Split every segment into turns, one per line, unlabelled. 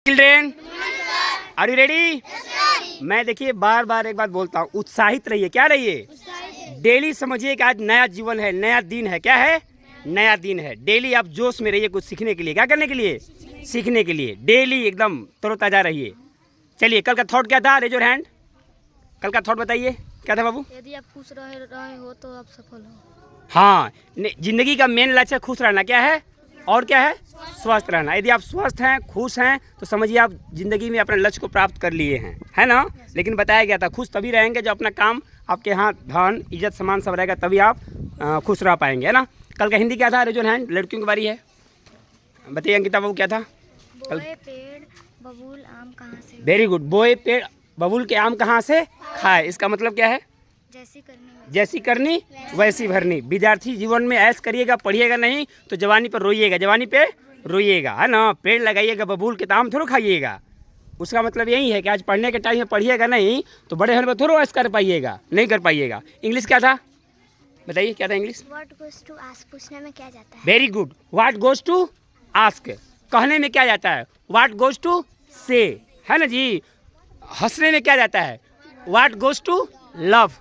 Children, are you ready? मैं देखिए बार बार एक बात बोलता हूँ, उत्साहित रहिए। क्या रहिए? डेली समझिए कि आज नया जीवन है, नया दिन है। क्या है? नया दिन है। डेली आप जोश में रहिए कुछ सीखने के लिए। क्या करने के लिए? सीखने के लिए। डेली एकदम तरोताजा रहिए। चलिए, कल का थॉट क्या था? Raise your hand. कल का थॉट बताइए, क्या था बाबू?
यदि आप खुश रहे हो तो आप सफल हो।
हाँ, जिंदगी का मेन लक्ष्य खुश रहना। क्या है? और क्या है? स्वस्थ रहना। यदि आप स्वस्थ हैं, खुश हैं, तो समझिए आप जिंदगी में अपने लक्ष्य को प्राप्त कर लिए हैं, है ना? लेकिन बताया गया था खुश तभी रहेंगे जब अपना काम, आपके यहाँ धन इज्जत सम्मान सब रहेगा, तभी आप खुश रह पाएंगे, है ना? कल का हिंदी क्या था? Raise your hand. लड़कियों की बारी है, बताइए अंकिता बाबू क्या था?
बोए पेड़ बबूल आम कहाँ से?
Very good. बोए पेड़ बबूल के आम कहाँ से खाए। इसका मतलब क्या है? जैसी करनी वैसी भरनी। विद्यार्थी जीवन में ऐश करिएगा, पढ़िएगा नहीं तो जवानी पर रोइएगा, जवानी पे रोइएगा, है ना? पेड़ लगाइएगा बबूल के, आम थोड़ा खाइएगा। उसका मतलब यही है कि आज पढ़ने के टाइम में पढ़िएगा नहीं तो बड़े होने पर थोड़ा ऐश कर पाइएगा, नहीं कर पाइएगा। इंग्लिश क्या था? बताइए क्या था English?
What goes to ask, पूछने में क्या जाता है?
Very good. What goes to ask, कहने में क्या जाता है? व्हाट गोज टू से, है ना जी? हंसने में क्या जाता है? What goes to love.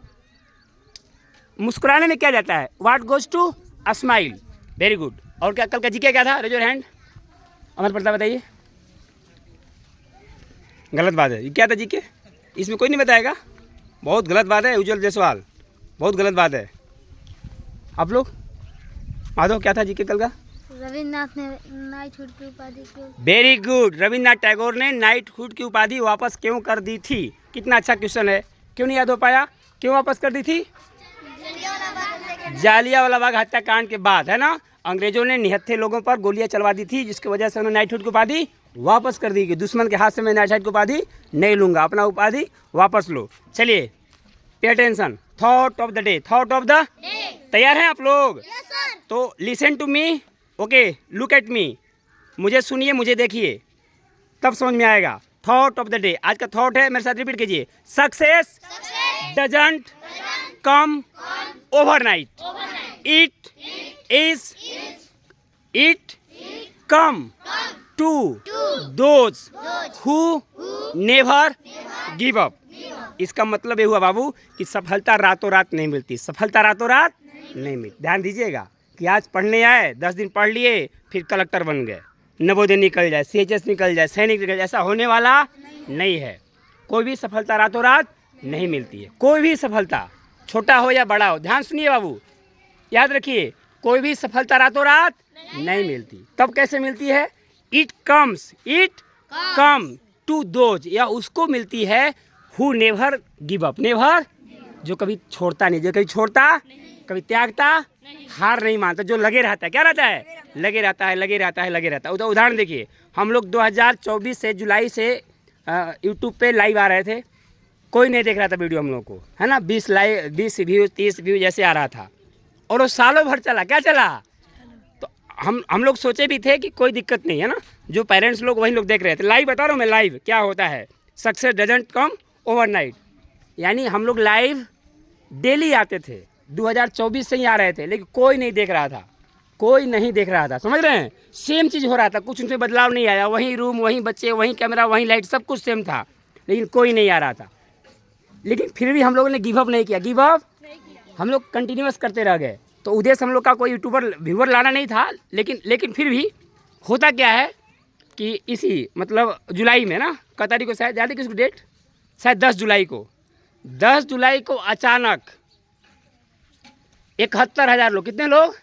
मुस्कुराने में क्या जाता है? What goes to smile. Very good. और क्या कल का जीके क्या था? Raise your hand. Amar Pratap बताइए। गलत बात है। ये क्या था जीके? इसमें कोई नहीं बताएगा। बहुत गलत बात है। उज्जवल जायसवाल, बहुत गलत बात है। आप लोग माधव क्या था जीके कल का?
रविन्द्रनाथ ने नाइटहुड की उपाधि क्यों?
Very good. रविन्द्रनाथ टैगोर ने नाइटहुड की उपाधि वापस क्यों कर दी थी? कितना अच्छा क्वेश्चन है। क्यों नहीं याद हो पाया? क्यों वापस कर दी थी? जालियांवाला बाग हत्याकांड के बाद, है ना? अंग्रेजों ने निहत्थे लोगों पर गोलियां चलवा दी थी, जिसकी वजह से उन्होंने नाइटहुड की उपाधि वापस कर दी कि दुश्मन के हाथ से मैं नाइटहुड की उपाधि नहीं लूंगा, अपना उपाधि वापस लो। चलिए, pay attention. Thought of the day. Thought of the तैयार हैं आप लोग? तो listen to me, okay, look at me. मुझे सुनिए, मुझे देखिए, तब समझ में आएगा। Thought of the day. आज का थॉट है, मेरे साथ रिपीट कीजिए। Success doesn't come overnight. It come to those who never give up. इसका मतलब ये हुआ बाबू कि सफलता रातों रात नहीं मिलती। सफलता रातों रात नहीं मिलती। ध्यान दीजिएगा कि आज पढ़ने आए, 10 दिन पढ़ लिए, फिर कलेक्टर बन गए, नवोदय निकल जाए, CHS निकल जाए, सैनिक निकल जाए, ऐसा होने वाला नहीं है। कोई भी सफलता रातों रात नहीं मिलती है। कोई भी सफलता, छोटा हो या बड़ा हो, ध्यान सुनिए बाबू, याद रखिए, कोई भी सफलता रातों रात नहीं मिलती। तब कैसे मिलती है? इट कम टू दोज, या उसको मिलती है who never give up. Never, जो कभी छोड़ता नहीं, जो कभी छोड़ता, कभी त्यागता, हार नहीं मानता, जो लगे रहता है। क्या रहता है? लगे रहता है, लगे रहता है, लगे रहता है। उदाहरण देखिए, हम लोग 2024 से जुलाई से यूट्यूब पे लाइव आ रहे थे, कोई नहीं देख रहा था वीडियो हम लोग को, है ना? 20 व्यूज़ 30 व्यूज़ ऐसे आ रहा था, और वो सालों भर चला। क्या चला? तो हम लोग सोचे भी थे कि कोई दिक्कत नहीं है ना, जो पेरेंट्स लोग वही लोग देख रहे थे। लाइव बता रहा हूँ मैं, लाइव क्या होता है। सक्सेस डजंट कम ओवरनाइट, यानी हम लोग लाइव डेली आते थे, 2024 से ही आ रहे थे, लेकिन कोई नहीं देख रहा था, कोई नहीं देख रहा था। समझ रहे हैं? सेम चीज़ हो रहा था, कुछ उनसे बदलाव नहीं आया। वहीं रूम, वहीं बच्चे, वहीं कैमरा, वहीं लाइट, सब कुछ सेम था, लेकिन कोई नहीं आ रहा था। लेकिन फिर भी हम लोगों ने गिव अप नहीं किया। गिव अप हम लोग कंटिन्यूअस करते रह गए। तो उद्देश्य हम लोग का कोई यूट्यूबर व्यूवर लाना नहीं था, लेकिन फिर भी होता क्या है कि इसी मतलब जुलाई में ना, क तारीख को शायद, याद है किसको डेट? शायद 10 जुलाई को, 10 जुलाई को अचानक 71,000 लोग, कितने लोग?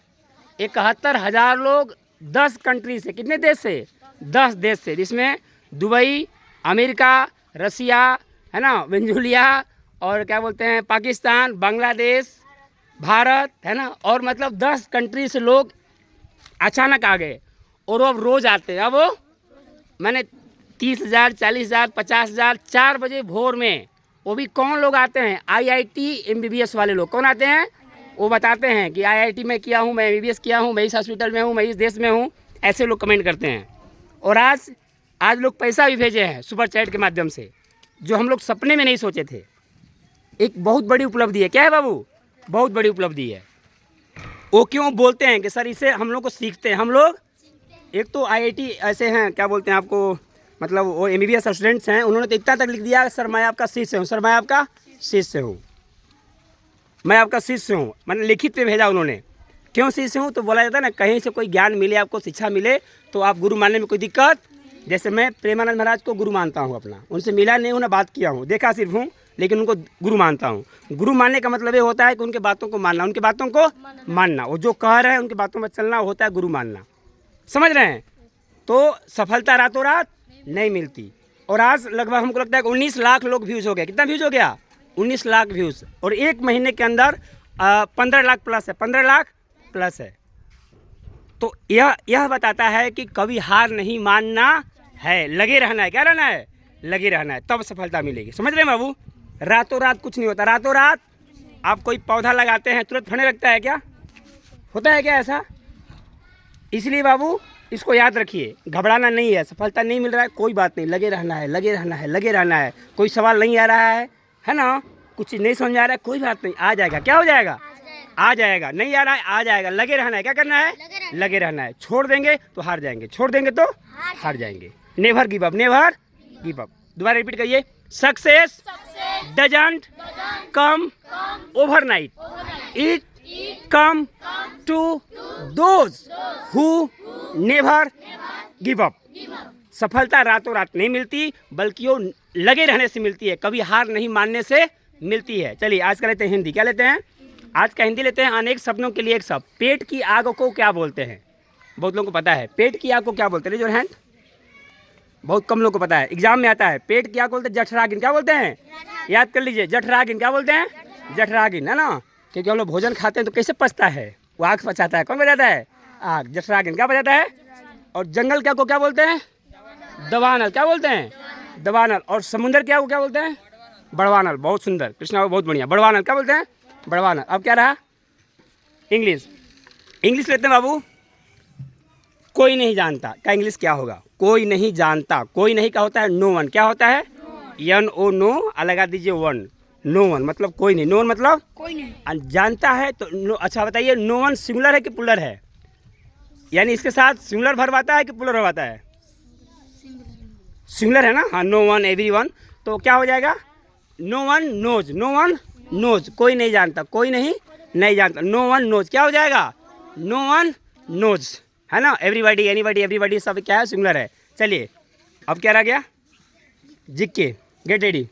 71,000 लोग 10 कंट्री से, कितने देश से? 10 देश से, जिसमें दुबई, अमेरिका, रसिया, है ना, वेनेजुएला, और क्या बोलते हैं, पाकिस्तान, बांग्लादेश, भारत, है ना, और मतलब 10 कंट्री से लोग अचानक आ गए। और वो अब रोज़ आते हैं। अब वो मैंने 30,000, 40,000, 50,000, 4 बजे भोर में, वो भी कौन लोग आते हैं? IIT MBBS वाले लोग। कौन आते हैं? वो बताते हैं कि IIT में किया हूँ, मैं MBBS किया हूँ, मैं इस हॉस्पिटल में हूँ, मैं इस देश में हूँ, ऐसे लोग कमेंट करते हैं। और आज लोग पैसा भी भेजे हैं सुपर चैट के माध्यम से, जो हम लोग सपने में नहीं सोचे थे। एक बहुत बड़ी उपलब्धि है। क्या है बाबू? बहुत बड़ी उपलब्धि है। वो क्यों बोलते हैं कि सर इसे हम लोग को सीखते हैं। हम लोग एक तो IIT ऐसे हैं, क्या बोलते हैं आपको, मतलब वो MBBS स्टूडेंट्स हैं, उन्होंने तो इतना तक लिख दिया सर मैं आपका शिष्य हूँ, सर मैं आपका शिष्य हूँ, मैं आपका शिष्य हूँ, मतलब लिखित पे भेजा उन्होंने। क्यों शिष्य हूँ? तो बोला जाता है ना, कहीं से कोई ज्ञान मिले, आपको शिक्षा मिले तो आप गुरु मानने में कोई दिक्कत। जैसे मैं प्रेमानंद महाराज को गुरु मानता हूँ अपना, उनसे मिला नहीं हूँ ना बात किया हूँ, देखा सिर्फ हूँ, लेकिन उनको गुरु मानता हूँ। गुरु मानने का मतलब ये होता है कि उनके बातों को मानना, उनके बातों को मानना, वो जो कह रहे हैं उनकी बातों में चलना होता है गुरु मानना। समझ रहे हैं? तो सफलता रातों रात नहीं मिलती। और आज लगभग हमको लगता है कि 19 लाख लोग व्यूज़ हो गया। कितना व्यूज़ हो गया? 19 लाख व्यूज़। और एक महीने के अंदर 15 लाख प्लस है, 15 लाख प्लस है। तो यह बताता है कि कभी हार नहीं मानना है, लगे रहना है। क्या रहना है? लगे रहना है, तब सफलता मिलेगी। समझ रहे हैं बाबू? रातों रात कुछ नहीं होता। रातों रात आप कोई पौधा लगाते हैं तुरंत फलने लगता है क्या? होता है क्या ऐसा? इसलिए बाबू इसको याद रखिए, घबराना नहीं है। सफलता नहीं मिल रहा है कोई बात नहीं, लगे रहना है, लगे रहना है, लगे रहना है। कोई सवाल नहीं आ रहा है ना, कुछ चीज़ नहीं समझ आ रहा है, कोई बात नहीं, आ जाएगा। क्या हो जाएगा? आ जाएगा। नहीं आ रहा है, आ जाएगा। लगे रहना है। क्या करना है? लगे रहना है। छोड़ देंगे तो हार जाएंगे, छोड़ देंगे तो हार जाएंगे। Never give up, never give up. दोबारा रिपीट करिए, success doesn't come overnight, it come to those who never give up. सफलता रातों रात नहीं मिलती, बल्कि वो लगे रहने से मिलती है, कभी हार नहीं मानने से मिलती है। चलिए आज का लेते हैं हिंदी। क्या लेते हैं? आज का हिंदी लेते हैं। अनेक शब्दों के लिए एक शब्द। पेट की आग को क्या बोलते हैं? बहुत लोगों को पता है पेट की आग को क्या बोलते हैं, रेज योर हैंड। बहुत कम लोगों को पता है। एग्जाम में आता है पेट की आग बोलते हैं जठरागिन। क्या बोलते हैं? याद कर लीजिए, जठरागिन। क्या बोलते हैं? जठरागिन, है ना? क्योंकि हम लोग भोजन खाते हैं तो कैसे पचता है? वो आग पचाता है। कौन बजाता है? आग। जठरागिन क्या बजाता है? और जंगल क्या को क्या बोलते हैं? दवानल। क्या बोलते हैं? दवानल। और समुद्र क्या को क्या बोलते हैं? बड़वानल। बहुत सुंदर कृष्णा, बहुत बढ़िया। बड़वानल क्या बोलते हैं? बड़वानल। अब क्या रहा? इंग्लिश। इंग्लिश लेते हैं बाबू। कोई नहीं जानता का इंग्लिश क्या होगा? कोई नहीं जानता। कोई नहीं क्या होता है? No one. क्या होता है? NO, नो लगा दीजिए वन। नो वन मतलब कोई नहीं। नो वन मतलब
कोई नहीं।
जानता है तो नो। अच्छा बताइए, नो वन सिंगुलर है कि प्लुरल है? यानी इसके साथ सिंगुलर भरवाता है कि प्लुरल भरवाता है? सिंगुलर है ना? हाँ, नो वन एवरी वन। तो क्या हो जाएगा? No one knows. No one knows. कोई नहीं जानता, कोई नहीं जानता। नो वन नोज क्या हो जाएगा? नो वन नोज, है ना? एवरीबॉडी, एनीबॉडी, एवरीबॉडी सब क्या है? सिंगुलर है। चलिए अब क्या रह गया? जिक्के। Get ready.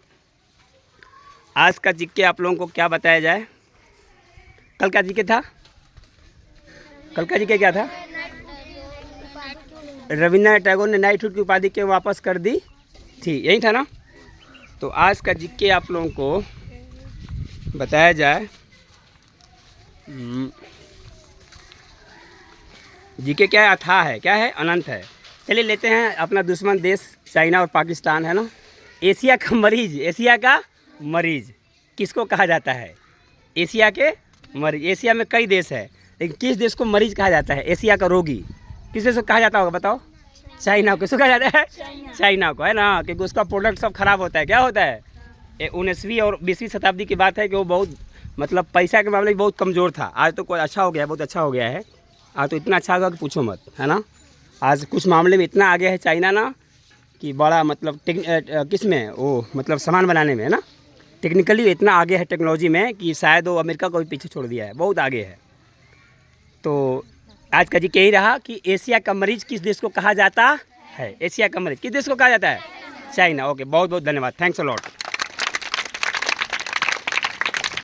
आज का जिक्के आप लोगों को क्या बताया जाए? कल का जिक्के था? कल का जिक्के क्या था? रविन्द्रनाथ टैगोर ने नाइटहुड की उपाधि क्यों वापस कर दी थी, यही था ना? तो आज का जिक्के आप लोगों को बताया जाए। जिक्के क्या है? अथाह है। क्या है? अनंत है। चलिए लेते हैं अपना दुश्मन देश चाइना और पाकिस्तान, है ना? एशिया का मरीज, एशिया का मरीज किसको कहा जाता है? एशिया के मरीज। एशिया में कई देश है, लेकिन किस देश को मरीज कहा जाता है? एशिया का रोगी किस देश को कहा जाता होगा बताओ? चाइना को। किसको कहा जाता है? चाइना को, है ना? क्योंकि उसका प्रोडक्ट सब खराब होता है। क्या होता है? 19वीं और 20वीं शताब्दी की बात है कि वो बहुत मतलब पैसा के मामले में बहुत कमज़ोर था। आज तो कोई अच्छा हो गया है, बहुत अच्छा हो गया है। आज तो इतना अच्छा होगा कि पूछो मत, है ना? आज कुछ मामले में इतना आगे है चाइना ना कि बड़ा मतलब किस में वो मतलब सामान बनाने में, है ना? टेक्निकली इतना आगे है टेक्नोलॉजी में कि शायद वो अमेरिका को भी पीछे छोड़ दिया है, बहुत आगे है। तो आज का जी यही रहा कि एशिया का मरीज किस देश को कहा जाता है? एशिया का मरीज किस देश को कहा जाता है? चाइना। ओके, बहुत बहुत धन्यवाद। Thanks a lot.